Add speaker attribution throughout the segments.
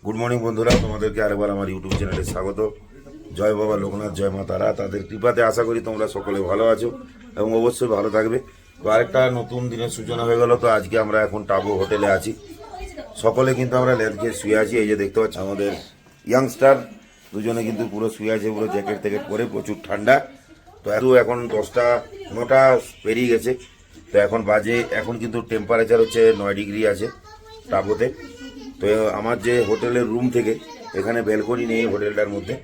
Speaker 1: Good morning বন্ধুরা, তোমাদেরকে আরেকবার আমার ইউটিউব চ্যানেলে স্বাগত। জয় বাবা লোকনাথ, জয় মা তারা, তাদের কৃপাতে আশা করি তোমরা সকলে ভালো আছো এবং অবশ্যই ভালো থাকবে। তো আরেকটা নতুন দিনের সূচনা হয়ে গেল। তো আজকে আমরা এখন টাবু হোটেলে আছি, সকলে কিন্তু আমরা লেদ খেয়ে শুয়ে আছি। এই যে দেখতে পাচ্ছি আমাদের ইয়াংস্টার দুজনে কিন্তু পুরো শুয়ে আছে, পুরো জ্যাকেট ট্যাকেট পরে, প্রচুর ঠান্ডা। তো এখন 10টা 9টা পেরিয়ে গেছে। তো এখন বাজে, এখন কিন্তু টেম্পারেচার হচ্ছে 9 ডিগ্রি আছে টাবুতে। তো আমার যে হোটেলের রুম থেকে, এখানে ব্যালকনি নেই হোটেলটার মধ্যে,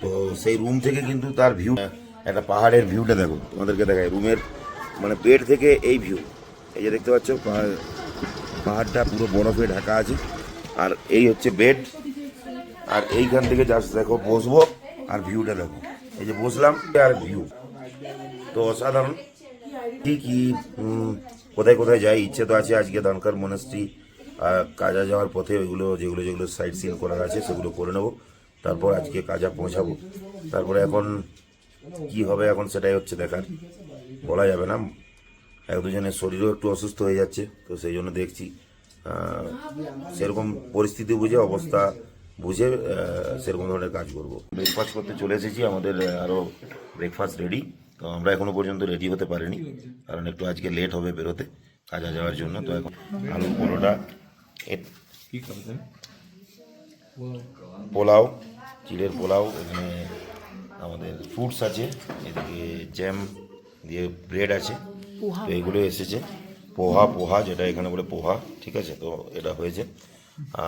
Speaker 1: তো সেই রুম থেকে কিন্তু তার ভিউ, একটা পাহাড়ের ভিউটা দেখো, তোমাদেরকে দেখায় রুমের মানে বেড থেকে এই ভিউ। এই যে দেখতে পাচ্ছ পাহাড়টা পুরো বরফে ঢাকা আছে, আর এই হচ্ছে বেড। আর এইখান থেকে জাস্ট দেখো বসবো আর ভিউটা দেখো, এই যে বসলাম আর ভিউ তো অসাধারণ। কি কোথায় কোথায় যাই ইচ্ছে তো আছে আজকে, ধনকার মনাস্ট্রি কাজা যাওয়ার পথে ওইগুলো যেগুলো সাইট সিন করার আছে সেগুলো করে নেবো। তারপর আজকে কাজা পৌঁছাবো। তারপরে এখন কি হবে এখন সেটাই হচ্ছে দেখার, বলা যাবে না। এক দুজনের শরীরও একটু অসুস্থ হয়ে যাচ্ছে, তো সেই জন্য দেখছি সেরকম পরিস্থিতি বুঝে, অবস্থা বুঝে সেরকম ধরনের কাজ করব। ব্রেকফাস্ট করতে চলে এসেছি, আমাদের আরও ব্রেকফাস্ট রেডি। তো আমরা এখনো পর্যন্ত রেডি হতে পারিনি, কারণ একটু আজকে লেট হবে বেরোতে কাজা যাওয়ার জন্য। তো এখন আলু পরোটা, পোলাও, চিড়ের পোলাও, এখানে আমাদের ফ্রুটস আছে, এদিকে জ্যাম দিয়ে ব্রেড আছে। তো এইগুলো এসেছে, পোহা যেটা এখানে বলে পোহা, ঠিক আছে। তো এটা হয়েছে,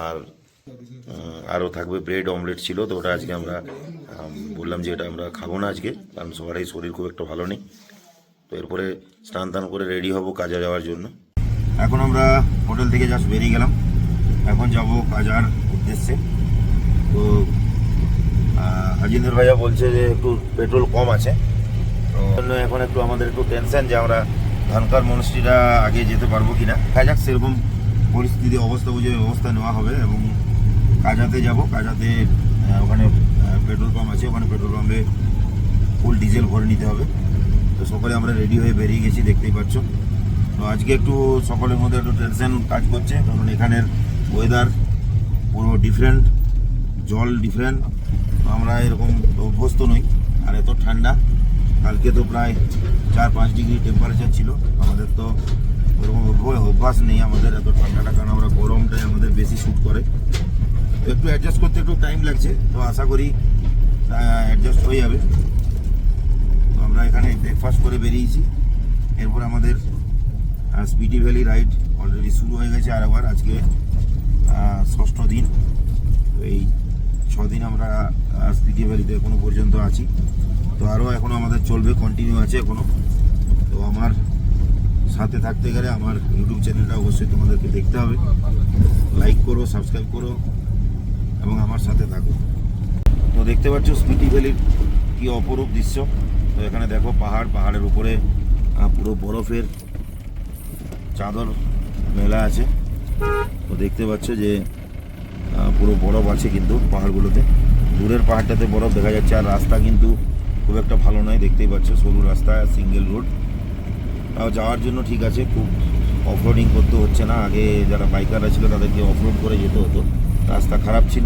Speaker 1: আর আরও থাকবে ব্রেড অমলেট ছিল। তো ওটা আজকে আমরা বললাম যে এটা আমরা খাবো না আজকে, কারণ সবারই শরীর খুব একটা ভালো নেই। তো এরপরে স্নান টান করে রেডি হব কাজা যাওয়ার জন্য। এখন আমরা হোটেল থেকে জাস্ট বেরিয়ে গেলাম, এখন যাব কাজার উদ্দেশ্যে। তো হাজিন্দর ভাইয়া বলছে যে একটু পেট্রোল কম আছে, তো জন্য এখন একটু আমাদের একটু টেনশন যে আমরা ধনকার মনস্ট্রিটা আগে যেতে পারবো কিনা। দেখা যাক, সেরকম পরিস্থিতি অবস্থা বুঝে ব্যবস্থা নেওয়া হবে এবং কাজাতে যাব। কাজাতে ওখানে পেট্রোল পাম্প আছে, ওখানে পেট্রোল পাম্পে ফুল ডিজেল ভরে নিতে হবে। তো সকলে আমরা রেডি হয়ে বেরিয়ে গেছি, দেখতেই পাচ্ছ। তো আজকে একটু সকলের মধ্যে একটু টেনশন কাজ করছে, কারণ এখানের ওয়েদার পুরো ডিফারেন্ট, জল ডিফারেন্ট। আমরা এরকম অভ্যস্ত নই, আর এত ঠান্ডা। কালকে তো প্রায় 4-5 ডিগ্রি টেম্পারেচার ছিল। আমাদের তো ওরকম অভ্যাস নেই আমাদের এত ঠান্ডাটা, কারণ আমরা গরমটাই আমাদের বেশি শ্যুট করে। তো একটু অ্যাডজাস্ট করতে একটু টাইম লাগছে, তো আশা করি অ্যাডজাস্ট হয়ে যাবে। তো আমরা এখানে ব্রেকফাস্ট করে বেরিয়েছি। এরপর আমাদের স্পিটি ভ্যালি রাইড অলরেডি শুরু হয়ে গেছে আরেকবার। আজকে 6ষ্ঠ দিন। তো এই 6 দিন আমরা স্পিটি ভ্যালিতে এখনো পর্যন্ত আছি। তো আরও এখনও আমাদের চলবে, কন্টিনিউ আছে এখনও। তো আমার সাথে থাকতে গেলে আমার ইউটিউব চ্যানেলটা অবশ্যই তোমাদেরকে দেখতে হবে, লাইক করো, সাবস্ক্রাইব করো এবং আমার সাথে থাকো। তো দেখতে পাচ্ছ স্পিটি ভ্যালির কী অপরূপ দৃশ্য। তো এখানে দেখো পাহাড়ের উপরে পুরো বরফের চাদর মেলা আছে। তো দেখতে পাচ্ছ যে পুরো বরফ আছে কিন্তু পাহাড়গুলোতে, দূরের পাহাড়টাতে বরফ দেখা যাচ্ছে। আর রাস্তা কিন্তু খুব একটা ভালো নয়, দেখতেই পাচ্ছ সরু রাস্তা, সিঙ্গেল রোড। তাও যাওয়ার জন্য ঠিক আছে, খুব অফরোডিং করতে হচ্ছে না। আগে যারা বাইকাররা ছিল তাদেরকে অফরোড করে যেতে হতো, রাস্তা খারাপ ছিল।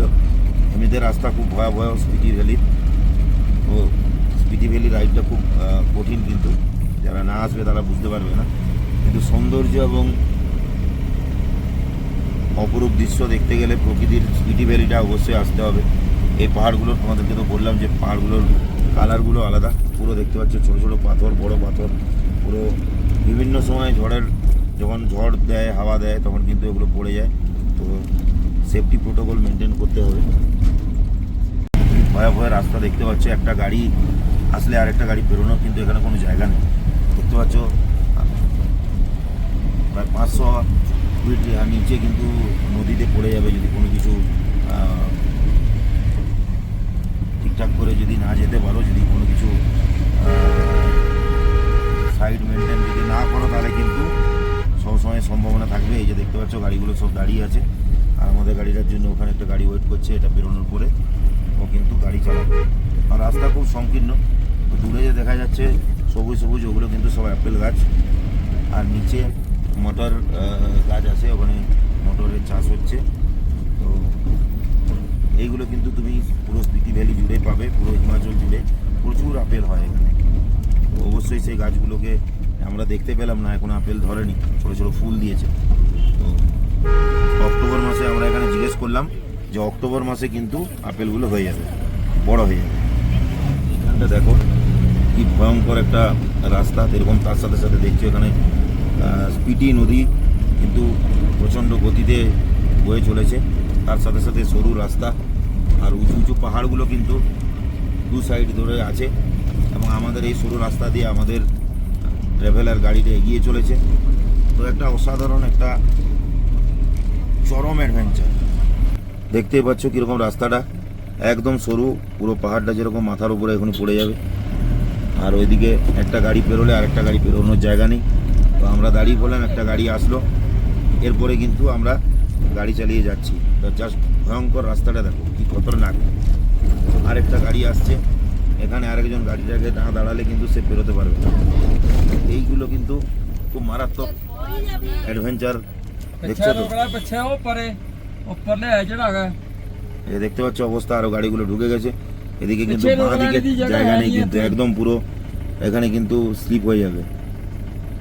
Speaker 1: এমনিতে রাস্তা খুব ভয়াবহ স্পিটি ভ্যালির। তো স্পিটি ভ্যালি রাইডটা খুব কঠিন, কিন্তু যারা না আসবে তারা বুঝতে পারবে না। কিন্তু সৌন্দর্য এবং অপরূপ দৃশ্য দেখতে গেলে প্রকৃতির স্পিটি ভ্যালিটা অবশ্যই আসতে হবে। এই পাহাড়গুলোর, তোমাদেরকে তো বললাম যে পাহাড়গুলোর কালারগুলো আলাদা। পুরো দেখতে পাচ্ছ ছোটো ছোটো পাথর, বড় পাথর, পুরো বিভিন্ন সময় যখন ঝড় দেয়, হাওয়া দেয়, তখন কিন্তু এগুলো পড়ে যায়। তো সেফটি প্রোটোকল মেনটেন করতে হবে। ভয়াবহ রাস্তা দেখতে পাচ্ছ, একটা গাড়ি আসলে আরেকটা গাড়ি বেরোনোর কিন্তু এখানে কোনো জায়গা নেই। দেখতে পাচ্ছ প্রায় 500 ফিট নিচে কিন্তু নদীতে পড়ে যাবে যদি কোনো কিছু ঠিকঠাক করে যদি না যেতে পারো, যদি কোনো কিছু সাইড মেনটেন যদি না করো, তাহলে কিন্তু সবসময় সম্ভাবনা থাকবে। এই যে দেখতে পাচ্ছ গাড়িগুলো সব দাঁড়িয়ে আছে, আর আমাদের গাড়িটার জন্য ওখানে একটা গাড়ি ওয়েট করছে। এটা বেরোনোর পরে ও কিন্তু গাড়ি চালাবে। আর রাস্তা খুব সংকীর্ণ। দূরে যে দেখা যাচ্ছে সবুজ সবুজ, ওগুলো কিন্তু সব অ্যাপেল গাছ। আর নিচে মটর গাছ আছে, ওখানে মটরের চাষ হচ্ছে। তো এইগুলো কিন্তু তুমি পুরো স্পিতি ভ্যালি জুড়ে পাবে, পুরো হিমাচল জুড়ে প্রচুর আপেল হয় এখানে। তো অবশ্যই সেই গাছগুলোকে আমরা দেখতে পেলাম না, এখন আপেল ধরেনি, ছোটো ছোটো ফুল দিয়েছে। তো অক্টোবর মাসে আমরা এখানে জিজ্ঞেস করলাম যে অক্টোবর মাসে কিন্তু আপেলগুলো হয়ে যাবে, বড় হয়ে যাবে। এখানটা দেখো কি ভয়ঙ্কর একটা রাস্তা, এরকম তার সাথে সাথে দেখছো এখানে স্পিতি নদী কিন্তু প্রচণ্ড গতিতে বয়ে চলেছে, তার সাথে সাথে সরু রাস্তা আর উঁচু উঁচু পাহাড়গুলো কিন্তু দু সাইড ধরে আছে, এবং আমাদের এই সরু রাস্তা দিয়ে আমাদের ট্রাভেলার গাড়িটা এগিয়ে চলেছে। তো একটা অসাধারণ একটা চরম অ্যাডভেঞ্চার। দেখতেই পাচ্ছ কীরকম রাস্তাটা একদম সরু, পুরো পাহাড়টা যেরকম মাথার উপরে এখন পড়ে যাবে, আর ওইদিকে একটা গাড়ি পেরোলে আরেকটা গাড়ি পেরোনোর জায়গা নেই। তো আমরা দাঁড়িয়ে পড়লাম, একটা গাড়ি আসলো, এরপরে কিন্তু আমরা গাড়ি চালিয়ে যাচ্ছি। তো জাস্ট ভয়ঙ্কর রাস্তাটা দেখো কি খতরনাক। আরেকটা গাড়ি আসছে, এখানে আরেকজন গাড়িটাকে না দাঁড়ালে কিন্তু সে পেরোতে পারবে না। এইগুলো কিন্তু খুব মারাত্মক অ্যাডভেঞ্চার। দেখছো তো, এই দেখতে পাচ্ছ অবস্থা, আরো গাড়িগুলো ঢুকে গেছে এদিকে, কিন্তু বাঁ দিকে জায়গা নেই, কিন্তু একদম পুরো এখানে কিন্তু স্লিপ হয়ে যাবে।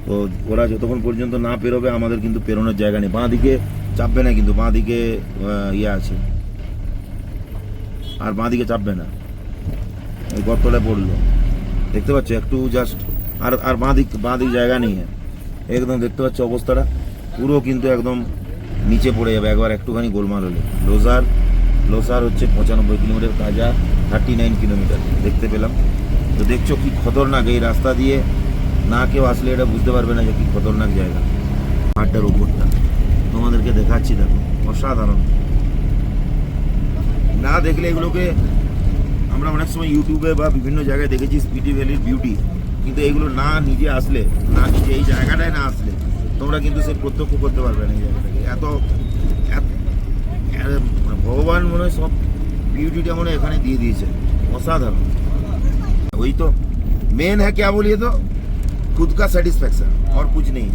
Speaker 1: তো ওরা যতক্ষণ পর্যন্ত না পেরোবে আমাদের কিন্তু পেরোনোর জায়গা নেই। বাঁ দিকে চাপবে না, কিন্তু বাঁ দিকে ইয়ে আছে, আর বাঁ দিকে চাপবে না, এই গর্তটা পড়লো দেখতে পাচ্ছ একটু জাস্ট, আর বাঁ দিক জায়গা নেই একদম। দেখতে পাচ্ছ অবস্থাটা পুরো কিন্তু একদম নিচে পড়ে যাবে একবার একটুখানি গোলমাল হলে। লোসার হচ্ছে 95 কিলোমিটার, কাজা 39 কিলোমিটার দেখতে পেলাম। তো দেখছো কি খতরনাক এই রাস্তা দিয়ে, না কেউ আসলে এটা বুঝতে পারবে না যে কি খতরনাক জায়গা। পাহাড়টার উপরটা তোমাদেরকে দেখাচ্ছি, দেখো অসাধারণ। না দেখলে এগুলোকে আমরা অনেক সময় ইউটিউবে বা বিভিন্ন জায়গায় দেখেছি স্পিতি ভ্যালির বিউটি, কিন্তু এগুলো না নিজে আসলে, না নিজে এই জায়গাটায় না আসলে তোমরা কিন্তু সে প্রত্যক্ষ করতে পারবে না এই জায়গাটাকে। এত ভগবান মনে হয় সব বিউটিটা মনে হয় এখানে দিয়ে দিয়েছে, অসাধারণ। वही तो मेन है, क्या बोलिए तो खुद का স্যাটিসফ্যাকশন আর कुछ नहीं।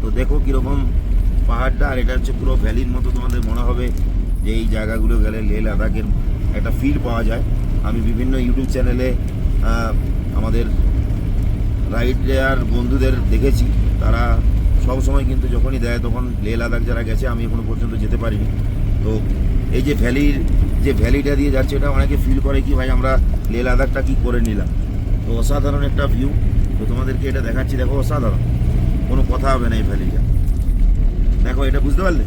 Speaker 1: তো দেখো কীরকম পাহাড়টা, আর এটা হচ্ছে পুরো ভ্যালির মতো তোমাদের মনে হবে যে এই জায়গাগুলো গেলে লেহ লাদাখের একটা ফিল পাওয়া যায়। আমি বিভিন্ন ইউটিউব চ্যানেলে আমাদের রাইডার বন্ধুদের দেখেছি, তারা সব সময় কিন্তু যখনই দেয় তখন লেহ লাদাখ যারা গেছে, আমি এখনো পর্যন্ত যেতে পারিনি। তো এই যে ভ্যালিটা দিয়ে যাচ্ছে, এটা অনেকে ফিল করে কি ভাই আমরা লেহ লাদাখটা কী করে নিলাম। তো অসাধারণ একটা ভিউ, তো তোমাদেরকে এটা দেখাচ্ছি, দেখো অসাধারণ, কোনো কথা হবে না এই ভ্যালিটা। দেখো এটা বুঝতে পারলে,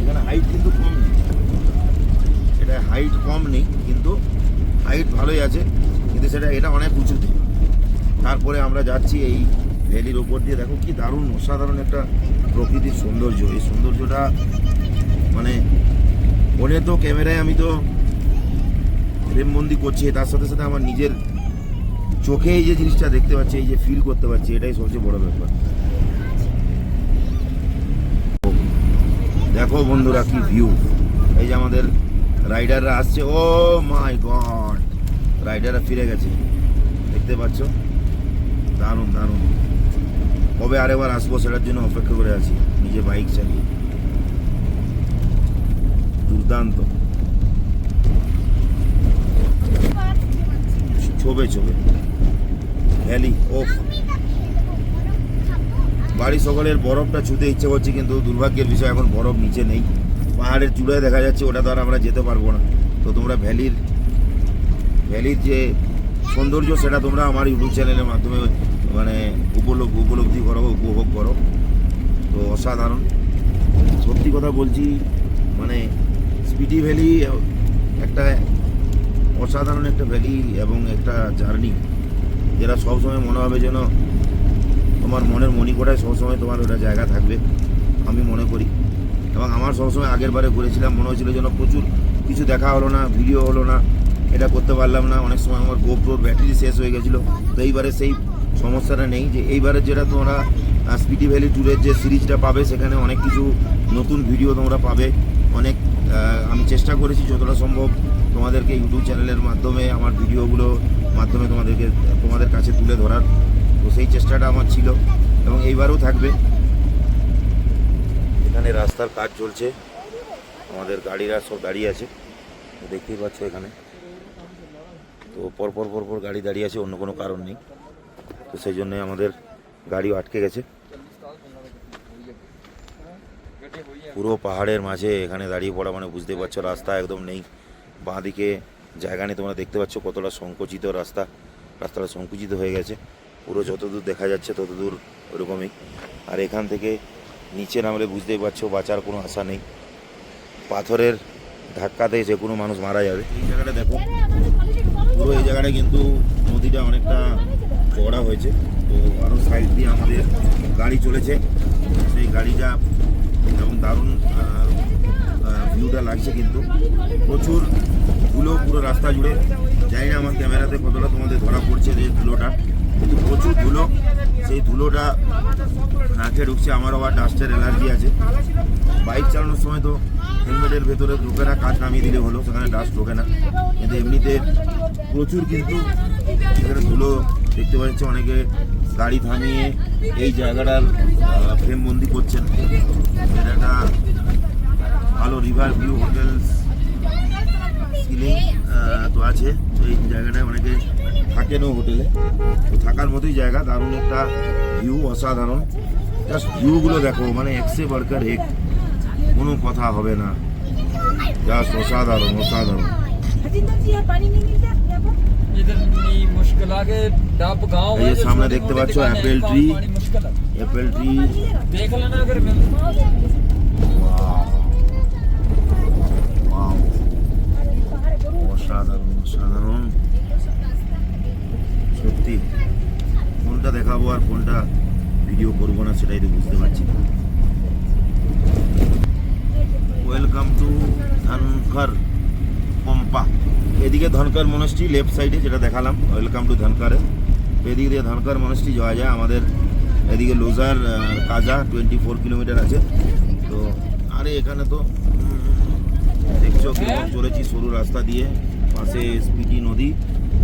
Speaker 1: এখানে হাইট কিন্তু কম নেই, এটা হাইট কম নেই, কিন্তু হাইট ভালোই আছে, কিন্তু এটা অনেক উঁচুতে। তারপরে আমরা যাচ্ছি এই ভ্যালির ওপর দিয়ে, দেখো কি দারুণ অসাধারণ একটা প্রকৃতির সৌন্দর্য। এই সৌন্দর্যটা মানে মনে তো ক্যামেরায় আমি তো ফ্রেমবন্দি করছি, তার সাথে সাথে আমার নিজের চোখে এই যে জিনিসটা দেখতে পাচ্ছি, এই যে ফিল করতে পারছি, এটাই সবচেয়ে বড় ব্যাপার। দেখো বন্ধুরা কি ভিউ, এই যে আমাদের রাইডাররা আসছে, ও মাই গড, রাইডাররা ফিরে গেছে দেখতে পাচ্ছ, দারুণ দারুণ। কবে আরেকবার আসবো সেটার জন্য অপেক্ষা করে আছি, নিজে বাইক চালিয়ে, দুর্দান্ত। ছবে ভ্যালি, ও বাড়ি সকলের বরফটা ছুতে ইচ্ছে করছে, কিন্তু দুর্ভাগ্যের বিষয় এখন বরফ নিচে নেই, পাহাড়ের চূড়ায় দেখা যাচ্ছে, ওটা তো আর আমরা যেতে পারবো না। তো তোমরা ভ্যালির যে সৌন্দর্য সেটা তোমরা আমার ইউটিউব চ্যানেলের মাধ্যমে মানে উপলব্ধি করো, উপভোগ করো। তো অসাধারণ, সত্যি কথা বলছি, মানে স্পিতি ভ্যালি একটা অসাধারণ একটা ভ্যালি এবং একটা জার্নি, যেটা সবসময় মনে হবে যেন তোমার মনের মণিকোঠায় সবসময় তোমার ওটা জায়গা থাকবে, আমি মনে করি। এবং আমার সবসময় আগের বারে ঘুরেছিলাম, মনে হয়েছিল যেন প্রচুর কিছু দেখা হলো না, ভিডিও হলো না, এটা করতে পারলাম না। অনেক সময় আমার গোপ্রোর ব্যাটারি শেষ হয়ে গেছিলো। তো এইবারে সেই সমস্যাটা নেই, যে এইবারে যেটা তোমরা স্পিতি ভ্যালি ট্যুরের যে সিরিজটা পাবে, সেখানে অনেক কিছু নতুন ভিডিও তোমরা পাবে। অনেক আমি চেষ্টা করেছি যতটা সম্ভব তোমাদেরকে ইউটিউব চ্যানেলের মাধ্যমে, আমার ভিডিওগুলো মাধ্যমে তোমাদের কাছে তুলে ধরার। তো সেই চেষ্টাটা আমার ছিল এবং এইবারও থাকবে। এখানে রাস্তার কাজ চলছে, আমাদের গাড়িরা সব দাঁড়িয়ে আছে, তো দেখতেই পাচ্ছ এখানে তো পরপর পরপর গাড়ি দাঁড়িয়ে আছে, অন্য কোনো কারণ নেই। তো সেই জন্যে আমাদের গাড়িও আটকে গেছে। পুরো পাহাড়ের মাঝে এখানে দাঁড়িয়ে পড়া মানে বুঝতেই পারছো রাস্তা একদম নেই, বাঁ দিকে জায়গা নেই। তোমরা দেখতে পাচ্ছ কতটা সংকুচিত রাস্তাটা সংকুচিত হয়ে গেছে। পুরো যতদূর দেখা যাচ্ছে ততদূর ওরকমই। আর এখান থেকে নিচে নামলে বুঝতেই পারছো বাঁচার কোনো আশা নেই, পাথরের ধাক্কাতে যে কোনো মানুষ মারা যাবে। এই জায়গাটা দেখো, পুরো এই জায়গাটা কিন্তু নদীটা অনেকটা চওড়া হয়েছে। তো আরও সাইড দিয়ে আমাদের গাড়ি চলেছে, সেই গাড়িটা এবং দারুণ ভিউটা লাগছে। কিন্তু প্রচুর ধুলো পুরো রাস্তা জুড়ে, জানি না আমার ক্যামেরাতে কতটা তোমাদের ধরা পড়ছে যে ধুলোটা, কিন্তু প্রচুর ধুলো। সেই ধুলোটা নাকে ঢুকছে, আমার আবার ডাস্টের অ্যালার্জি আছে। বাইক চালানোর সময় তো হেলমেটের ভেতরে ঢুকে না, কাজ নামিয়ে দিলে হলো, সেখানে ডাস্ট ঢোকে না। কিন্তু এমনিতে প্রচুর কিন্তু এখানে ধুলো দেখতে পাচ্ছি। অনেকে গাড়ি থামিয়ে এই জায়গাটার ফ্রেমবন্দি করছেন। এটা একটা ভালো রিভার ভিউ হোটেলস সিলিং তো আছে। তো এই জায়গাটায় অনেকে থাকেনও হোটেলে, তো থাকার মতোই জায়গা। দারুণ একটা ভিউ, অসাধারণ। জাস্ট ভিউগুলো দেখো, মানে একসে বাড়কার এক, কোনো কথা হবে না, জাস্ট অসাধারণ অসাধারণ। এই যে সামনে দেখতে পাচ্ছ অ্যাপেল ট্রি, অ্যাপেল ট্রি। অসাধারণ অসাধারণ সত্যি। কোনটা দেখাবো আর কোনটা ভিডিও করবো না সেটাই তো বুঝতে পারছি না। Welcome to Dhankhar Pampa. এদিকে ধনকর মনস্ট্রি লেফট সাইডে যেটা দেখালাম, ওয়েলকাম টু ধনকরে। এদিকে দিয়ে ধনকর মনস্ট্রি যাওয়া যায়। আমাদের এদিকে লোজার কাজা 24 কিলোমিটার আছে। তো আরে এখানে তো দেখছো কেমন চলেছি সরু রাস্তা দিয়ে, পাশে স্পিটি নদী।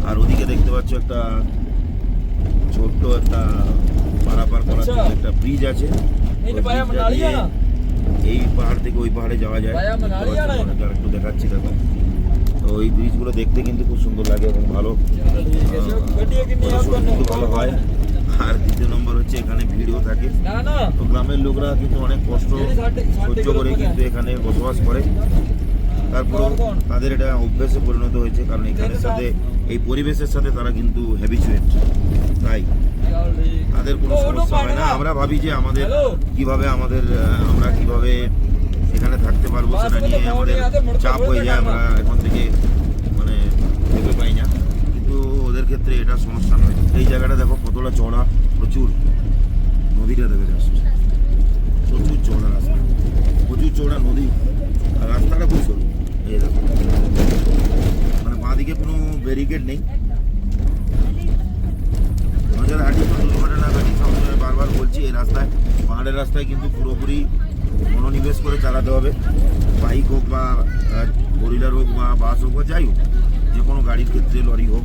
Speaker 1: আর ওদিকে দেখতে পাচ্ছ একটা ছোট্ট একটা পারাপার করার জন্য একটা ব্রিজ আছে। এই পাহাড় থেকে ওই পাহাড়ে যাওয়া যায়। একটু দেখাচ্ছি দেখো। তো ওই ব্রিজগুলো দেখতে কিন্তু খুব সুন্দর লাগে এবং ভালো কিন্তু ভালো হয়। আর দ্বিতীয় নম্বর হচ্ছে এখানে ভিড়ও থাকে। তো গ্রামের লোকরা কিন্তু অনেক কষ্ট সহ্য করে কিন্তু এখানে বসবাস করে। তারপরেও তাদের এটা অভ্যেসে পরিণত হয়েছে, কারণ এখানের সাথে এই পরিবেশের সাথে তারা কিন্তু হ্যাবিচুয়েট, তাই তাদের কোনো সমস্যা হয় না। আমরা ভাবি যে আমাদের আমরা কিভাবে এখানে থাকতে পারবো সেটা নিয়ে আমাদের চাপ হয়ে যায়, আমরা এখন থেকে মানে ভেবে পাই না। কিন্তু ওদের ক্ষেত্রে এটা সমস্যা নয়। এই জায়গাটা দেখো কতটা চওড়া, প্রচুর নদীটা দেখে যাচ্ছে, প্রচুর চওড়া রাস্তা, প্রচুর চওড়া নদী। আর রাস্তাটা খুব সরু। এই দেখো, মানে বাঁদিকে কোনো ব্যারিকেড নেই। নজর হাঁটি তো দুর্ঘটনা ঘটি, সবসময় বারবার বলছি এই রাস্তায়, পাহাড়ের রাস্তায় কিন্তু পুরোপুরি মনোনিবেশ করে চালাতে হবে। বাইক হোক বা ফোর হুইলার হোক বা বাস হোক বা যাই হোক, যে কোনো গাড়ির ক্ষেত্রে, লরি হোক,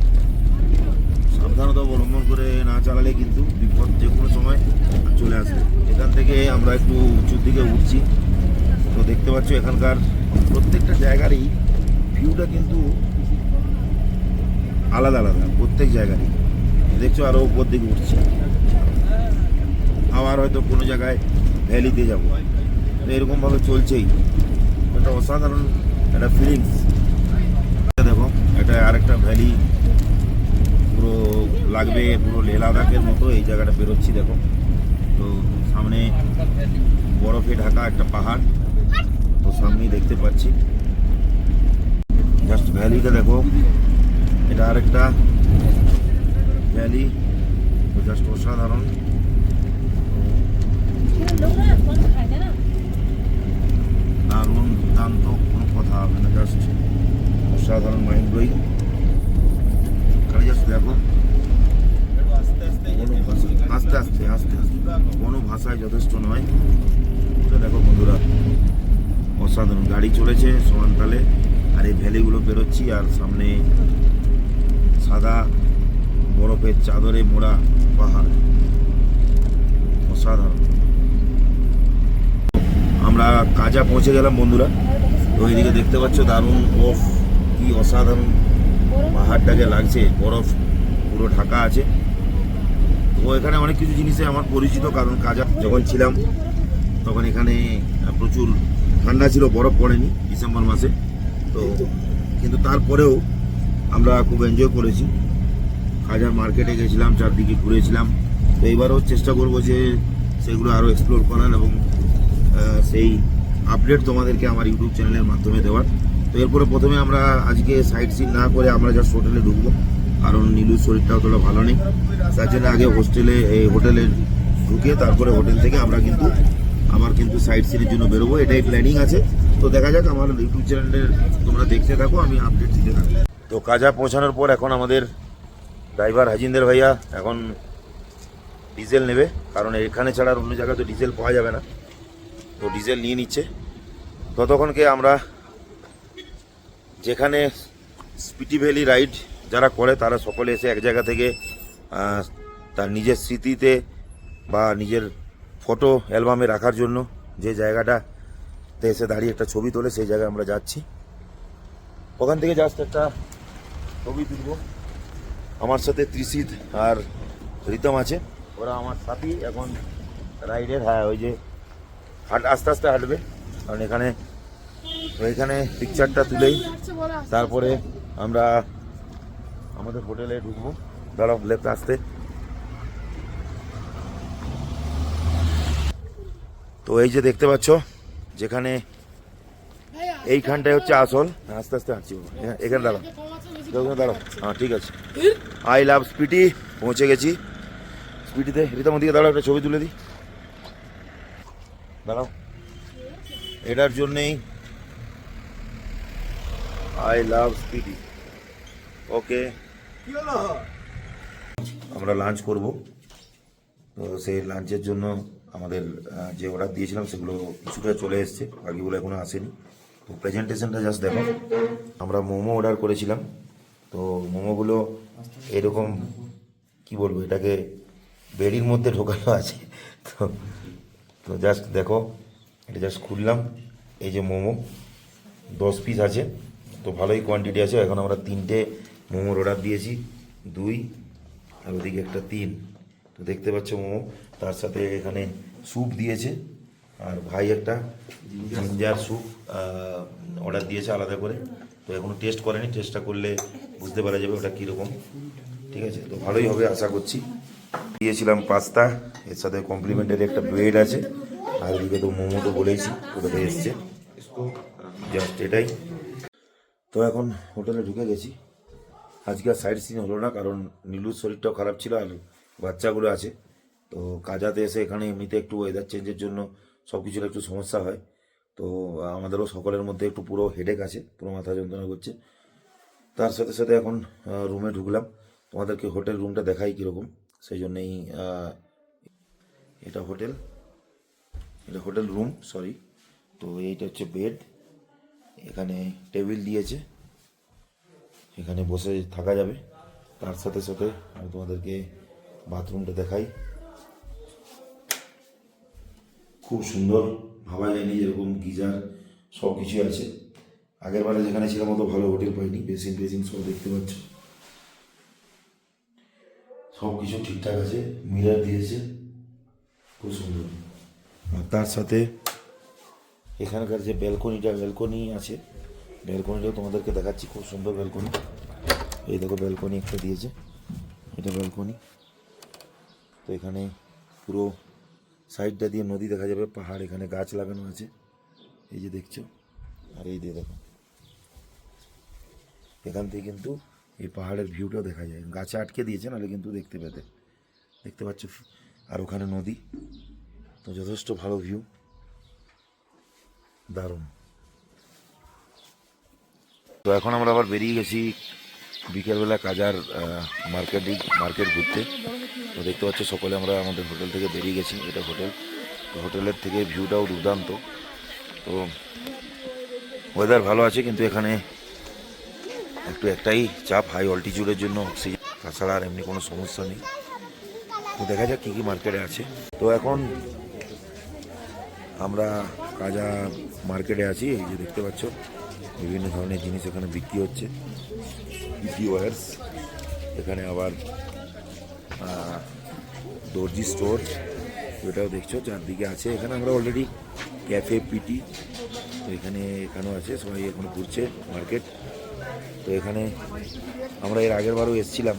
Speaker 1: সাবধানতা অবলম্বন করে না চালালে কিন্তু বিপদ যে কোনো সময় চলে আসবে। এখান থেকে আমরা একটু উঁচুর দিকে উঠছি। তো দেখতে পাচ্ছ এখানকার প্রত্যেকটা জায়গারই ভিউটা কিন্তু আলাদা আলাদা, প্রত্যেক জায়গারই। দেখছো আরও উপর দিকে উঠছি, আবার হয়তো কোনো জায়গায় ভ্যালিতে যাবো। তো এরকমভাবে চলছেই, একটা অসাধারণ একটা ফিলিংস। দেখো এটা আরেকটা ভ্যালি, পুরো লাগবে পুরো লেহ লাদাখের মতো। এই জায়গাটা বেরোচ্ছি দেখো, তো সামনে বরফে ঢাকা একটা পাহাড়, তো সামনেই দেখতে পাচ্ছি। জাস্ট ভ্যালিটা দেখো, এটা আরেকটা ভ্যালি, তো জাস্ট অসাধারণ। দারুণ, দুর্দান্ত, কোনো কথা হবে না, জাস্ট অসাধারণ, মাইন্ড ব্লোয়িং। খালি জাস্ট দেখো, আস্তে আস্তে আস্তে আস্তে, কোনো ভাষায় যথেষ্ট নয়। দেখো বন্ধুরা, অসাধারণ। গাড়ি চলেছে সমান তালে, আর এই ভ্যালিগুলো বেরোচ্ছি, আর সামনে সাদা বরফের চাদরে মোড়া পাহাড়, অসাধারণ। আমরা কাজা পৌঁছে গেলাম বন্ধুরা। তো এইদিকে দেখতে পাচ্ছ দারুণ কি অসাধারণ পাহাড়টাকে লাগছে, বরফ পুরো ঢাকা আছে। তো এখানে অনেক কিছু জিনিসে আমার পরিচিত, কারণ কাজা যখন ছিলাম তখন এখানে প্রচুর ঠান্ডা ছিল, বরফ পড়েনি ডিসেম্বর মাসে। তো কিন্তু তারপরেও আমরা খুব এনজয় করেছি। খাজার মার্কেটে গেছিলাম, চারদিকে ঘুরেছিলাম। তো এবারও চেষ্টা করবো যে সেগুলো আরও এক্সপ্লোর করার এবং সেই আপডেট তোমাদেরকে আমার ইউটিউব চ্যানেলের মাধ্যমে দেওয়ার। তো এরপরে প্রথমে আমরা আজকে সাইট সিন না করে আমরা জাস্ট হোটেলে ঢুকবো, কারণ নীলুর শরীরটা অতটা ভালো নেই। তার জন্য আগে হোটেলে ঢুকে তারপরে হোটেল থেকে আমরা কিন্তু আমার কিন্তু সাইট সিনের জন্য বেরোবো, এটাই প্ল্যানিং আছে। তো দেখা যাক, আমার ইউটিউব চ্যানেলের তোমরা দেখতে থাকো, আমি আপডেট দিতে থাকবো। তো কাজা পৌঁছানোর পর এখন আমাদের ড্রাইভার হাজিন্দের ভাইয়া এখন ডিজেল নেবে, কারণ এখানে ছাড়া আর অন্য জায়গায় তো ডিজেল পাওয়া যাবে না। তো ডিজেল নিয়ে নিচ্ছে। ততক্ষণকে আমরা যেখানে স্পিটি ভ্যালি রাইড যারা করে তারা সকলে এসে এক জায়গা থেকে তার নিজের স্মৃতিতে বা নিজের ফটো অ্যালবামে রাখার জন্য যে জায়গাটাতে এসে দাঁড়িয়ে একটা ছবি তোলে, সেই জায়গায় আমরা যাচ্ছি। ওখান থেকে জাস্ট একটা ছবি তুলব। আমার সাথে ত্রিশিত আর রিতম আছে, ওরা আমার সাথী এখন রাইডের। হ্যাঁ, ওই যে আস্তে আস্তে হাঁটবে, কারণ এখানে পিকচারটা তুলেই তারপরে আমরা আমাদের হোটেলে ঢুকবো। দাঁড়াও, লেফট আসতে। তো এই যে দেখতে পাচ্ছ, যেখানে এইখানটায় হচ্ছে আসল। আস্তে আস্তে হাঁটছি, এখানে দাঁড়াও, দাঁড়াও। হ্যাঁ, ঠিক আছে। আই লাভ স্পিটি পৌঁছে গেছি। স্পিটিতে রিতম দিকে দাঁড়াও, একটা ছবি তুলে দিই। দাঁড়াও, এটার জন্যেই আই লাভ স্পিটি। ওকে, আমরা লাঞ্চ করব। তো সেই লাঞ্চের জন্য আমাদের যে অর্ডার দিয়েছিলাম সেগুলো কিছুটা চলে এসছে, বাকিগুলো এখনো আসেনি। তো প্রেজেন্টেশনটা জাস্ট দেখো। আমরা মোমো অর্ডার করেছিলাম। তো মোমোগুলো এরকম, কি বলবো, এটাকে বেড়ির মধ্যে ঢোকানো আছে। তো জাস্ট দেখো, এটা জাস্ট খুললাম। এই যে মোমো 10 পিস আছে, তো ভালোই কোয়ান্টিটি আছে। এখন আমরা 3টে মোমোর অর্ডার দিয়েছি, 2 আর ওদিকে একটা 3। তো দেখতে পাচ্ছ মোমো, তার সাথে এখানে স্যুপ দিয়েছে, আর ভাই একটা জিঞ্জার স্যুপ অর্ডার দিয়েছে আলাদা করে। তো এখনো টেস্ট করেনি, টেস্টটা করলে বুঝতে পারা যাবে ওটা কীরকম। ঠিক আছে, তো ভালোই হবে আশা করছি। দিয়েছিলাম পাস্তা, এর সাথে কমপ্লিমেন্টারি একটা ব্রেড আছে, আর এদিকে তো মোমো তো বলেইছি, ওটাতে এসছে। জাস্ট এটাই। তো এখন হোটেলে ঢুকে গেছি। আজকে আর সাইড সিন হলো না, কারণ নীলুর শরীরটাও খারাপ ছিল আর বাচ্চাগুলো আছে। তো কাজাতে এসে এখানে এমনিতে একটু ওয়েদার চেঞ্জের জন্য সব কিছুর একটু সমস্যা হয়। তো আমাদেরও সকলের মধ্যে একটু পুরো হেডেক আছে, পুরো মাথা যন্ত্রণা করছে। তার সাথে সাথে এখন রুমে ঢুকলাম, তোমাদেরকে হোটেল রুমটা দেখাই কীরকম। সেই জন্যেই এটা হোটেল রুম, সরি। তো এইটা হচ্ছে বেড, এখানে টেবিল দিয়েছে, এখানে বসে থাকা যাবে। তার সাথে সাথে আমি তোমাদেরকে বাথরুমটা দেখাই। খুব সুন্দর, ভাবা যায়নি যেরকম গিজার সব কিছুই আছে। আগের বারে যেখানে ছিলাম অত ভালো হোটেল পাইনি। বেসিন সব দেখতে পাচ্ছ, সব কিছু ঠিকঠাক আছে। মিরার দিয়েছে, খুব সুন্দর। আর তার সাথে এখানকার যে ব্যালকনি আছে, ব্যালকনিটাও তোমাদেরকে দেখাচ্ছি। খুব সুন্দর ব্যালকনি। এই দেখো, ব্যালকনি একটা দিয়েছে, এটা ব্যালকনি। তো এখানে পুরো সাইডটা দিয়ে নদী দেখা যাবে, পাহাড়, এখানে গাছ লাগানো আছে, এই যে দেখছো। আর এই দিয়ে দেখো, এখান থেকে কিন্তু এই পাহাড়ের ভিউটাও দেখা যায়। গাছে আটকে দিয়েছে, নাহলে কিন্তু দেখতে পাচ্ছ। আর ওখানে নদী, তো যথেষ্ট ভালো ভিউ, দারুণ। তো এখন আমরা আবার বেরিয়ে গেছি বিকেলবেলা কাজার মার্কেট ঘুরতে। তো দেখতে পাচ্ছ সকলে আমরা আমাদের হোটেল থেকে বেরিয়ে গেছি। এটা হোটেলের থেকে ভিউটাও দুর্দান্ত। তো ওয়েদার ভালো আছে, কিন্তু এখানে একটাই চাপ, হাই অল্টিটিউডের জন্য অক্সিজেন, তাছাড়া আর এমনি কোনো সমস্যা নেই। তো দেখা যাক কী মার্কেটে আছে। তো এখন আমরা কাজা মার্কেটে আছি, এই যে দেখতে পাচ্ছ। বিভিন্ন ধরনের জিনিস এখানে বিক্রি হচ্ছে, পিটি ওয়ার্স। এখানে আবার দর্জি স্টোর, এটাও দেখছো চারদিকে আছে। এখানে আমরা অলরেডি ক্যাফে পিটি, তো এখানেও আছে, সবাই এখন ঘুরছে মার্কেট। তো এখানে আমরা এর আগের বারও এসেছিলাম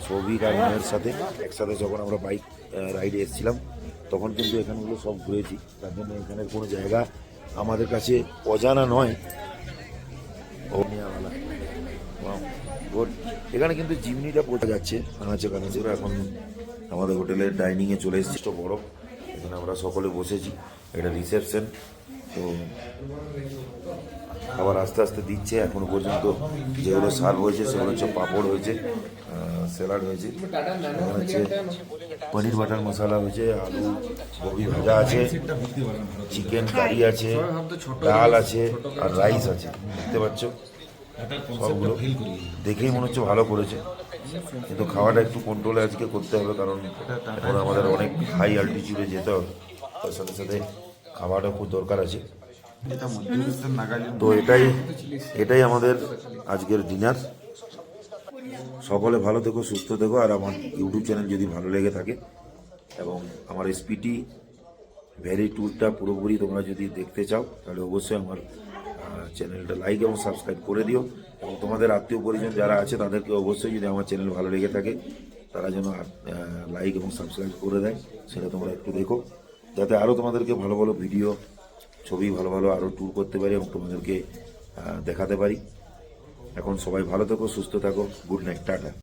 Speaker 1: সৌভিক আর মেয়ের সাথে একসাথে, যখন আমরা বাইক রাইডে এসেছিলাম তখন কিন্তু এখানগুলো সব ঘুরেছি। তার জন্য এখানের কোনো জায়গা আমাদের কাছে অজানা নয়। গুড। এখানে কিন্তু জিমনিটা পড়ে যাচ্ছে আনাচে কানাচে। এখন আমাদের হোটেলের ডাইনিংয়ে চলে এসেছি, বড়। এখানে আমরা সকলে বসেছি, এটা রিসেপশন। তো খাবার আস্তে আস্তে দিচ্ছে। এখনো পর্যন্ত যেগুলো সার্ভ হয়েছে সেগুলো হচ্ছে পাঁপড় হয়েছে, স্যালাড হয়েছে, এখানে হচ্ছে পনির বাটার মশলা হয়েছে, আলু গোবি ভাজা আছে, চিকেন কারি আছে, ডাল আছে আর রাইস আছে। দেখতে পাচ্ছ সবগুলো দেখেই মনে হচ্ছে ভালো করেছে, কিন্তু খাওয়াটা একটু কন্ট্রোলে আজকে করতে হবে, কারণ এখন আমাদের অনেক হাই অ্যালটিটিউডে যেতে হবে, তার সাথে সাথে খাওয়াটা খুব দরকার আছে। তো এটাই আমাদের আজকের ডিনার। সকলে ভালো থেকো, সুস্থ থেকো। আর আমার ইউটিউব চ্যানেল যদি ভালো লেগে থাকে এবং আমার এসপিটি ভ্যালি ট্যুরটা পুরোপুরি তোমরা যদি দেখতে চাও, তাহলে অবশ্যই আমার চ্যানেলটা লাইক এবং সাবস্ক্রাইব করে দিও। এবং তোমাদের আত্মীয় পরিজন যারা আছে তাদেরকে অবশ্যই, যদি আমার চ্যানেল ভালো লেগে থাকে, তারা যেন লাইক এবং সাবস্ক্রাইব করে দেয়, সেটা তোমরা একটু দেখো, যাতে আরও তোমাদেরকে ভালো ভালো ভিডিও, ছবি, ভালো ভালো আরও ট্যুর করতে পারি এবং তোমাদেরকে দেখাতে পারি। এখন সবাই ভালো থাকো, সুস্থ থাকো। Good night, tata.